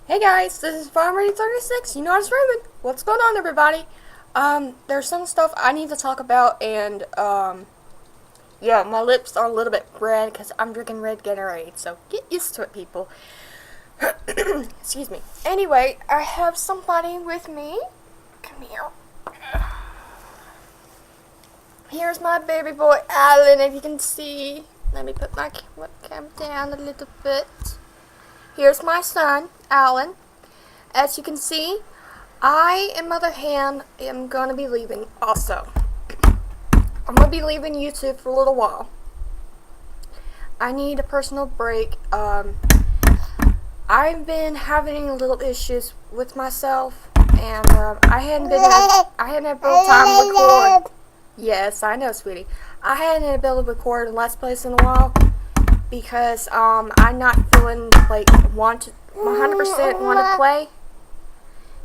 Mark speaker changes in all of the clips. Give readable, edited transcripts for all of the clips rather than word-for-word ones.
Speaker 1: Hey guys, this is FarmReady36. You know it's Raven. What's going on, everybody? There's some stuff I need to talk about, and yeah, my lips are a little bit red because I'm drinking red Gatorade. So get used to it, people. Excuse me. Anyway, I have somebody with me. Come here. Here's my baby boy, Alan. If you can see, let me put my webcam down a little bit. Here's my son, Alan. As you can see, I, on the other hand, am going to be leaving also. I'm going to be leaving YouTube for a little while. I need a personal break. I've been having little issues with myself, and I hadn't had a time to record. Yes, I know, sweetie. I hadn't been able to record in Let's Plays in a while. Because I'm not feeling like 100% want to play,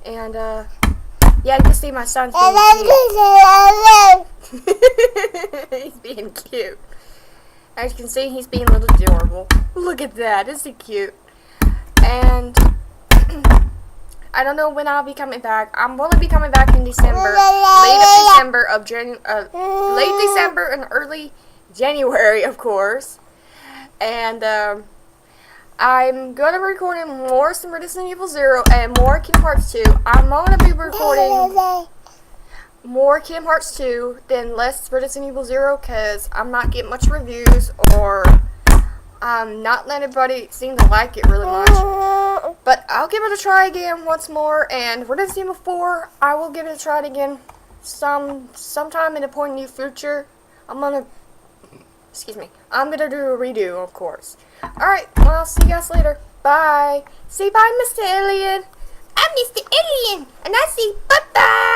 Speaker 1: and yeah, you can see my son's being cute. He's being cute. As you can see, he's being a little adorable. Look at that, isn't he cute? And I don't know when I'll be coming back. I'm going to be coming back in December, late December and early January, of course. And I'm going to be recording more some Resident Evil 0 and more Kingdom Hearts 2. I'm going to be recording more Kingdom Hearts 2 than less Resident Evil 0 because I'm not getting much reviews, or I'm not letting everybody seem to like it really much. But I'll give it a try again once more, and Resident Evil 4, I will give it a try again sometime in the point in the future. I'm going to do a redo, of course. Alright, well, I'll see you guys later. Bye. Say bye, Mr. Alien. I'm Mr. Alien, and I say bye-bye.